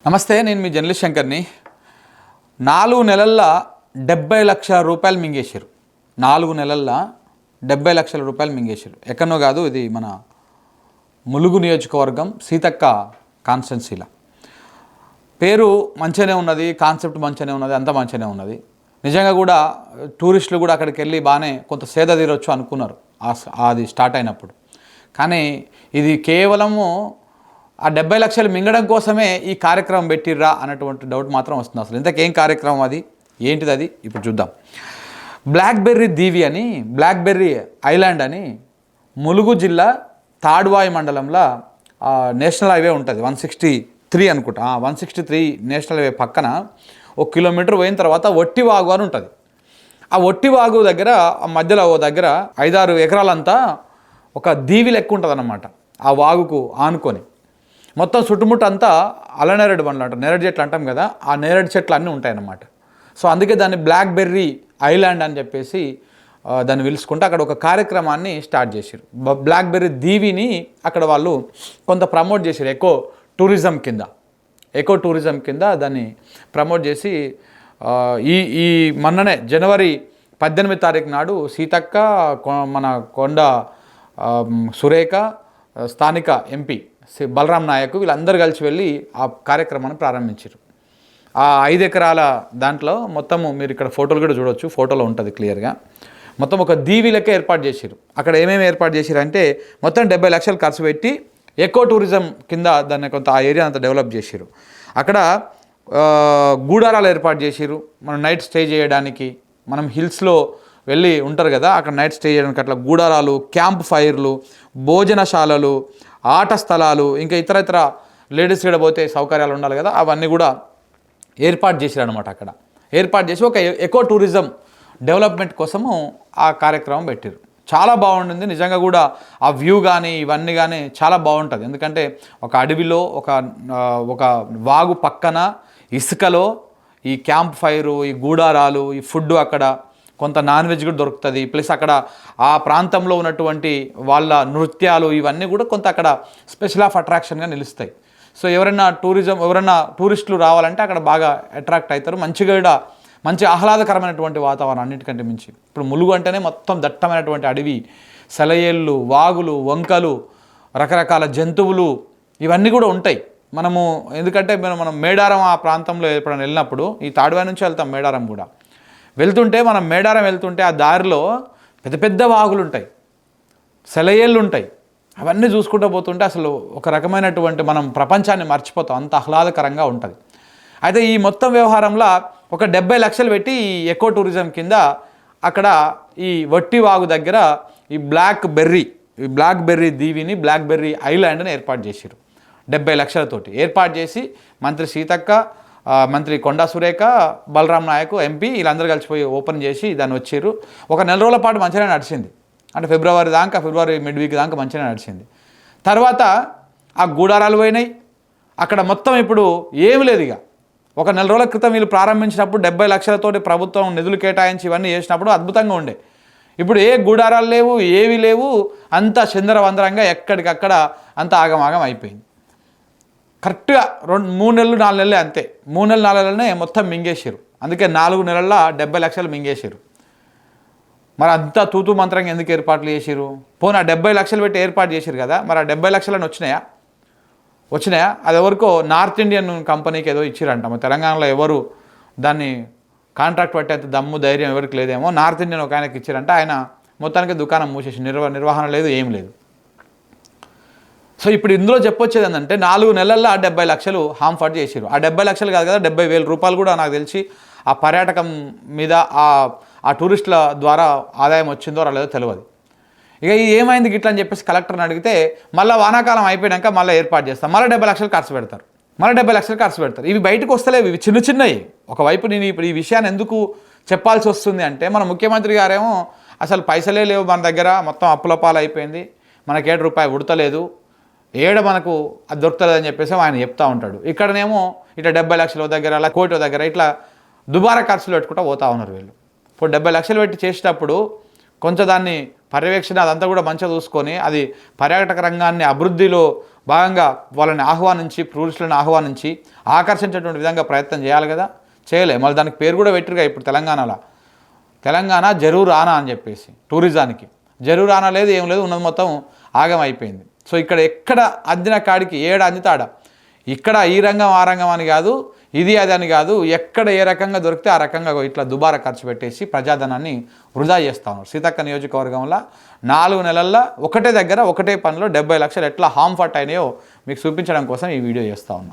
నమస్తే, నేను మీ జర్నలిస్ట్ శంకర్ని. 4 నెలల్లో 70 లక్షల రూపాయలు మింగేశారు. 4 నెలల్లో 70 లక్షల రూపాయలు మింగేశారు. ఎక్కడనో కాదు, ఇది మన ములుగు నియోజకవర్గం సీతక్క కాన్స్టెన్సీలో. పేరు మంచిగానే ఉన్నది, కాన్సెప్ట్ మంచిగానే ఉన్నది, అంతా మంచిగానే ఉన్నది. నిజంగా కూడా టూరిస్టులు కూడా అక్కడికి వెళ్ళి బాగానే కొంత సేద తీరొచ్చు అనుకున్నారు అది స్టార్ట్ అయినప్పుడు. కానీ ఇది కేవలము ఆ 70 లక్షలు మింగడం కోసమే ఈ కార్యక్రమం పెట్టిర్రా అన్నటువంటి డౌట్ మాత్రం వస్తుంది. అసలు ఇంతకేం కార్యక్రమం అది, ఏంటిది అది ఇప్పుడు చూద్దాం. బ్లాక్బెర్రీ దీవి అని, బ్లాక్బెర్రీ ఐలాండ్ అని ములుగు జిల్లా తాడ్వాయి మండలంలో నేషనల్ హైవే ఉంటుంది, 163 అనుకుంటా. 163 నేషనల్ హైవే పక్కన 1 కిలోమీటర్ పోయిన తర్వాత ఒట్టివాగు అని ఉంటుంది. ఆ ఒట్టివాగు దగ్గర మధ్యలో ఓ దగ్గర 5-6 ఎకరాలంతా ఒక దీవి లెక్క ఉంటుంది అన్నమాట. ఆ వాగుకు ఆనుకొని మొత్తం చుట్టుముట్టు అంతా అలనేరేడు బండ్లు అంటారు, నేరేడు చెట్లు అంటాం కదా, ఆ నేరేడు చెట్లు అన్నీ ఉంటాయన్నమాట. సో అందుకే దాన్ని బ్లాక్బెర్రీ ఐలాండ్ అని చెప్పేసి దాన్ని పిలుచుకుంటే అక్కడ ఒక కార్యక్రమాన్ని స్టార్ట్ చేశారు. బ్లాక్బెర్రీ దీవిని అక్కడ వాళ్ళు కొంత ప్రమోట్ చేశారు, ఎకో టూరిజం కింద దాన్ని ప్రమోట్ చేసి ఈ మొన్ననే జనవరి 18 తారీఖు నాడు సీతక్క, మన కొండ సురేఖ, స్థానిక ఎంపీ బలరాం నాయక్ వీళ్ళందరూ కలిసి వెళ్ళి ఆ కార్యక్రమాన్ని ప్రారంభించారు. ఆ 5 ఎకరాల దాంట్లో మొత్తము మీరు ఇక్కడ ఫోటోలు కూడా చూడవచ్చు, ఫోటోలో ఉంటుంది క్లియర్గా. మొత్తం ఒక దీవి లెక్క ఏర్పాటు చేశారు. అక్కడ ఏమేమి ఏర్పాటు చేశారు అంటే మొత్తం 70 లక్షలు ఖర్చు పెట్టి ఎకో టూరిజం కింద దాన్ని కొంత ఆ ఏరియా అంతా డెవలప్ చేశారు. అక్కడ గూడారాలు ఏర్పాటు చేశారు, మనం నైట్ స్టే చేయడానికి. మనం హిల్స్లో వెళ్ళి ఉంటారు కదా, అక్కడ నైట్ స్టే చేయడానికి అట్లా గూడారాలు, క్యాంప్ ఫైర్లు, భోజనశాలలు, ఆట స్థలాలు, ఇంకా ఇతర లేడీస్ కూడా పోతే సౌకర్యాలు ఉండాలి కదా, అవన్నీ కూడా ఏర్పాటు చేశారు అనమాట. అక్కడ ఏర్పాటు చేసి ఒక ఎకో టూరిజం డెవలప్మెంట్ కోసము ఆ కార్యక్రమం పెట్టారు. చాలా బాగుంటుంది నిజంగా కూడా. ఆ వ్యూ కానీ ఇవన్నీ కానీ చాలా బాగుంటుంది. ఎందుకంటే ఒక అడవిలో ఒక వాగు పక్కన ఇసుకలో ఈ క్యాంప్ ఫైరు, ఈ గూడారాలు, ఈ ఫుడ్, అక్కడ కొంత నాన్ వెజ్ కూడా దొరుకుతుంది. ప్లస్ అక్కడ ఆ ప్రాంతంలో ఉన్నటువంటి వాళ్ళ నృత్యాలు ఇవన్నీ కూడా కొంత అక్కడ స్పెషల్ ఆఫ్ అట్రాక్షన్గా నిలుస్తాయి. సో ఎవరైనా టూరిస్టులు రావాలంటే అక్కడ బాగా అట్రాక్ట్ అవుతారు. మంచిగా కూడా మంచి ఆహ్లాదకరమైనటువంటి వాతావరణం అన్నిటికంటే మించి. ఇప్పుడు ములుగు అంటేనే మొత్తం దట్టమైనటువంటి అడవి, సెలయేళ్ళు, వాగులు, వంకలు, రకరకాల జంతువులు ఇవన్నీ కూడా ఉంటాయి. ఎందుకంటే మనం మేడారం ఆ ప్రాంతంలో ఎప్పుడైనా వెళ్ళినప్పుడు, ఈ తాడ్వాయి నుంచి వెళ్తాం మేడారం కూడా, మనం మేడారం వెళ్తుంటే ఆ దారిలో పెద్ద పెద్ద వాగులు ఉంటాయి, సెలయేళ్ళు ఉంటాయి. అవన్నీ చూసుకుంటూ పోతుంటే అసలు ఒక రకమైనటువంటి మనం ప్రపంచాన్ని మర్చిపోతాం, అంత ఆహ్లాదకరంగా ఉంటుంది. అయితే ఈ మొత్తం వ్యవహారంలో ఒక 70 లక్షలు పెట్టి ఈ ఎకో టూరిజం కింద అక్కడ ఈ వట్టి వాగు దగ్గర ఈ బ్లాక్బెర్రీ దీవిని, బ్లాక్బెర్రీ ఐలాండ్ని ఏర్పాటు చేశారు. 70 లక్షలతోటి ఏర్పాటు చేసి మంత్రి సీతక్క, మంత్రి కొండా సురేఖ, బలరాం నాయక్ ఎంపీ వీళ్ళందరూ కలిసిపోయి ఓపెన్ చేసి దాన్ని వచ్చారు. ఒక 4 రోజుల పాటు మంచిగానే నడిచింది. అంటే ఫిబ్రవరి మిడ్ వీక్ దాకా మంచిగానే నడిచింది. తర్వాత ఆ గూడారాలు పోయినాయి. అక్కడ మొత్తం ఇప్పుడు ఏమి లేదు. ఇక ఒక 4 రోజుల క్రితం వీళ్ళు ప్రారంభించినప్పుడు 70 లక్షలతోటి ప్రభుత్వం నిధులు కేటాయించి ఇవన్నీ చేసినప్పుడు అద్భుతంగా ఉండే. ఇప్పుడు ఏ గూడారాలు లేవు, ఏవి లేవు, అంతా చిందరవందరంగా ఎక్కడికక్కడ అంతా ఆగమాగం అయిపోయింది. కరెక్ట్గా 3 నెలలు 4 నెలలే అంతే. 3 నెలలు 4 నెలలనే మొత్తం మింగేసారు. అందుకే 4 నెలల్లో 70 లక్షలు మింగేసారు. మరి అంతా తూతూ మంత్రంగా ఎందుకు ఏర్పాట్లు చేసారు? పోనీ ఆ 70 లక్షలు పెట్టి ఏర్పాటు చేశారు కదా, మరి ఆ 70 లక్షలను వచ్చినాయా? అది ఎవరికో నార్త్ ఇండియన్ కంపెనీకి ఏదో ఇచ్చిరంట. మరి తెలంగాణలో ఎవరు దాన్ని కాంట్రాక్ట్ పట్టేంత దమ్ము ధైర్యం ఎవరికి లేదేమో. నార్త్ ఇండియన్ ఒక ఆయనకి ఇచ్చారంట. ఆయన మొత్తానికి దుకాణం మూసేసి నిర్వహణ లేదు, ఏం లేదు. సో ఇప్పుడు ఇందులో చెప్పొచ్చేది ఏంటంటే 4 నెలల్లో 70 లక్షలు హార్మ్ఫర్ట్ చేసారు. ఆ 70 లక్షలు కాదు కదా, 70,000 రూపాయలు కూడా నాకు తెలిసి ఆ పర్యాటకం మీద ఆ టూరిస్టుల ద్వారా ఆదాయం వచ్చిందో రాలేదో తెలియదు. ఇక ఇది ఏమైంది గిట్లా అని చెప్పేసి కలెక్టర్ని అడిగితే మళ్ళీ వానాకాలం అయిపోయాక మళ్ళీ ఏర్పాటు చేస్తాం, మళ్ళీ 70 లక్షలు ఖర్చు పెడతారు. ఇవి బయటకు వస్తలేవు, ఇవి చిన్నవి. ఒకవైపు నేను ఇప్పుడు ఈ విషయాన్ని ఎందుకు చెప్పాల్సి వస్తుంది అంటే, మన ముఖ్యమంత్రి గారేమో అసలు పైసలే లేవు మన దగ్గర, మొత్తం అప్పుల పాలు అయిపోయింది, మనకి ₹7 ఉడతలేదు, మనకు అది దొరుకుతుంది అని చెప్పేసి ఆయన చెప్తూ ఉంటాడు. ఇక్కడనేమో ఇట్లా 70 లక్షల దగ్గర, అలా కోటి దగ్గర ఇట్లా దుబారా ఖర్చులు పెట్టుకుంటూ పోతూ ఉన్నారు వీళ్ళు. ఇప్పుడు 70 లక్షలు పెట్టి చేసేటప్పుడు కొంచెం దాన్ని పర్యవేక్షణ అదంతా కూడా మంచిగా చూసుకొని అది పర్యాటక రంగాన్ని అభివృద్ధిలో భాగంగా వాళ్ళని ఆహ్వానించి టూరిస్టులను ఆహ్వానించి ఆకర్షించేటువంటి విధంగా ప్రయత్నం చేయాలి కదా, చేయలే. మళ్ళీ దానికి పేరు కూడా పెట్టిరుగా ఇప్పుడు తెలంగాణలో, తెలంగాణ జరూర్ ఆనా అని చెప్పేసి టూరిజానికి. జరూర్ ఆనా లేదు, ఏం లేదు, ఉన్నది మొత్తం ఆగమైపోయింది. సో ఇక్కడ ఎక్కడ అందిన కాడికి ఏడ అందితాడ, ఇక్కడ ఈ రంగం ఆ రంగం అని కాదు, ఇది అది అని కాదు, ఎక్కడ ఏ రకంగా దొరికితే ఆ రకంగా ఇట్లా దుబారా ఖర్చు పెట్టేసి ప్రజాధనాన్ని వృధా చేస్తా ఉన్నారు. సీతక్క నియోజకవర్గంలో 4 నెలల్లో ఒకటే దగ్గర ఒకటే పనిలో 70 లక్షలు ఎట్లా హామ్ ఫట్ అయినాయో మీకు చూపించడం కోసం ఈ వీడియో చేస్తూ ఉన్నాను.